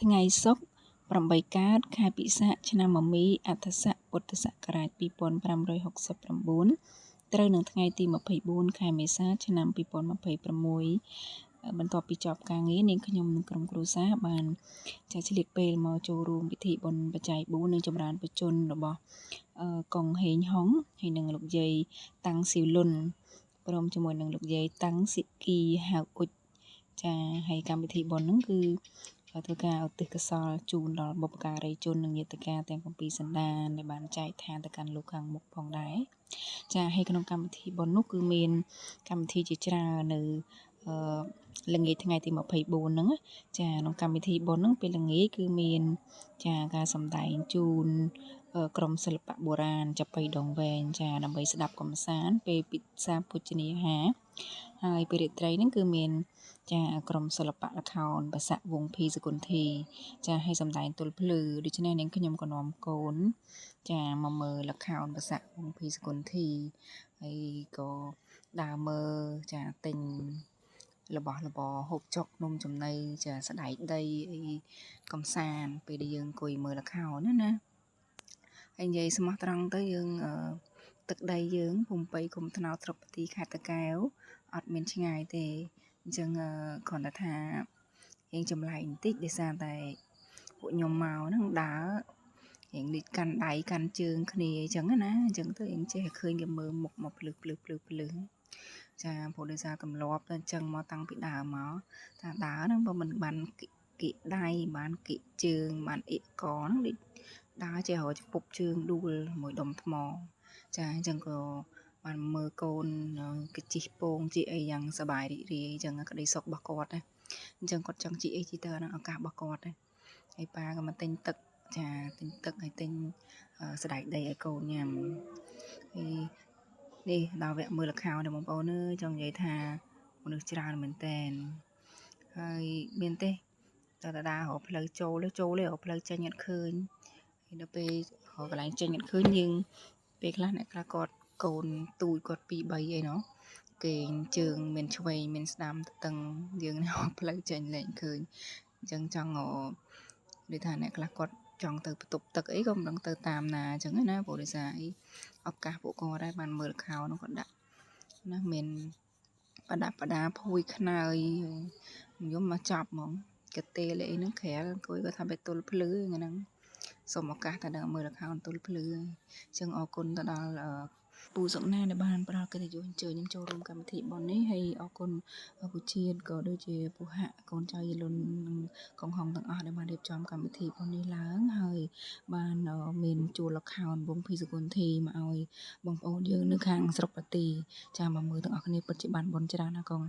ថ្ងៃសុក្រ 8 កើត ខែពិសាខ ឆ្នាំមមី អដ្ឋស័ក ពុទ្ធសករាជ 2569 ត្រូវនឹងថ្ងៃទី 24 ខែមេសា ឆ្នាំ 2026 បន្ទាប់ពីចប់ការងារ នាងខ្ញុំនិងក្រុមគ្រួសារបានឆ្លៀតពេលមកចូលរួមពិធីបុណ្យបច្ច័យ4និងចម្រើនបជនរបស់កុងហេងហុងហើយនិងលោកយាយតាំងស៊ីវលុនព្រមជាមួយនឹងលោកយាយតាំងស៊ីគីហៅអ៊ុចចាហើយកម្មវិធីបុណ្យហ្នឹងគឺធ្វើការឧទ្ទិសកុសលជូនដល់បុព្វការីជននិងញាតិកាទាំង7សន្តានដែលបានចែកឋានទៅកាន់លោកខាងមុខផងដែរចាហើយក្នុងកម្មវិធីបុណ្យនោះគឺមានកម្មវិធីជាច្រើននៅល្ងាចថ្ងៃទី24ហ្នឹងចាក្នុងកម្មវិធីបុណ្យហ្នឹងពេលល្ងាចគឺមានចាការសម្ដែងជូនក្រុមសិល្បៈបុរាណចាប៉ីដងវែងចាដើម្បីស្ដាប់កំសាន្តពេលពិសាភោជនាហារហើយពេលរាត្រីហ្នឹងគឺមានចាក្រុមសិល្បៈល្ខោនបស័កវងភីសកុន្ធីចាឲ្យសម្ដែងទល់ភ្លឺដូច្នេះនាងខ្ញុំក៏នាំកូនចាមកមើលល្ខោនបស័កវងភីសកុន្ធីហើយក៏ដើរមើលចាទិញរបស់របរហូបចុកនំចំណីចាស្ដែកដីអីកំសាន្តពេលដែលយើងអង្គុយមើលល្ខោនណាហើយនិយាយស្មោះត្រង់ទៅយើងទឹកដីយើងភូមិប៉ីគុំថ្នោតស្រុកផ្ទីខេត្តតាកែវអត់មានឆ្ងាយទេអញ្ចឹងគ្រាន់តែថាយើងចម្លែកបន្តិចដោយសារតែពួកខ្ញុំមកហ្នឹងដើររៀងនេះកាន់ដៃកាន់ជើងគ្នាអញ្ចឹងណាអញ្ចឹងទៅយើងចេះឃើញគេមើលមុខមកភ្លឺចាព្រោះដោយសារកំឡប់ទៅអញ្ចឹងមកតាំងពីដើមមកថាដើរហ្នឹងបើមិនបានគៀកដៃបានគៀកជើងបានអៀកកហ្នឹងដូចដើរចេះរកពុកជើងដួលមួយដុំថ្មចាអញ្ចឹងក៏បានមើលកូនគេជីកពងជីកអីយ៉ាងសប្បាយរីករាយអញ្ចឹងក្តីសុខរបស់គាត់ណាអញ្ចឹងគាត់ចង់ជីកអីជីទៅអាឱកាសរបស់គាត់ណាហើយប៉ាក៏មកទិញទឹកចាទិញទឹកហើយទិញស្ដែកដីឲ្យកូនញ៉ាំហើយនេះដល់វគ្គមើលល្ខោននេះបងប្អូនអើយចង់និយាយថាមនុស្សច្រើនមែនតើហើយមានទេតើដើររកផ្លូវចូលរកផ្លូវចេញអត់ឃើញហើយដល់ពេលរកកន្លែងចេញអត់ឃើញយើងពេលខ្លះអ្នកខ្លះគាត់កូនទូចគាត់2 3អីណោះគេជើងមានឆ្វេងមានស្ដាំតឹងយើងរកផ្លូវចេញលែងឃើញអញ្ចឹងចង់ដូចថាអ្នកខ្លះគាត់ចង់ទៅបន្ទប់ទឹកអីក៏មិនដឹងទៅតាមណាអញ្ចឹងណាព្រោះដោយសារអីឱកាសពួកគាត់ដែរបានមើលខោនោះគាត់ដាក់ណាមានបដាភួយខ្នើយខ្ញុំមកចាប់ហ្មងកាទេលអីហ្នឹងក្រែលអង្គុយគាត់ថាបែទល់ភ្លឺហ្នឹងសូមឱកាសតែដល់មើលល្ខោនទល់ភ្លឺអញ្ចឹងអរគុណទៅដល់ពូសុកណាដែលបានផ្ដល់កិត្តិយសអញ្ជើញខ្ញុំចូលរួមកម្មវិធីបុណ្យនេះហើយអរគុណពូជាតិក៏ដូចជាពូហាក់កូនចៅយីលុននិងកងហុងទាំងអស់ដែលបានរៀបចំកម្មវិធីបុណ្យនេះឡើងហើយបានមានជួលល្ខោនវងភីសកុន្ធីមកឲ្យបងប្អូនយើងនៅខាងស្រុកបាទីចាមកមើលទាំងអស់គ្នាពិតជាបានបុណ្យច្រើនណាកង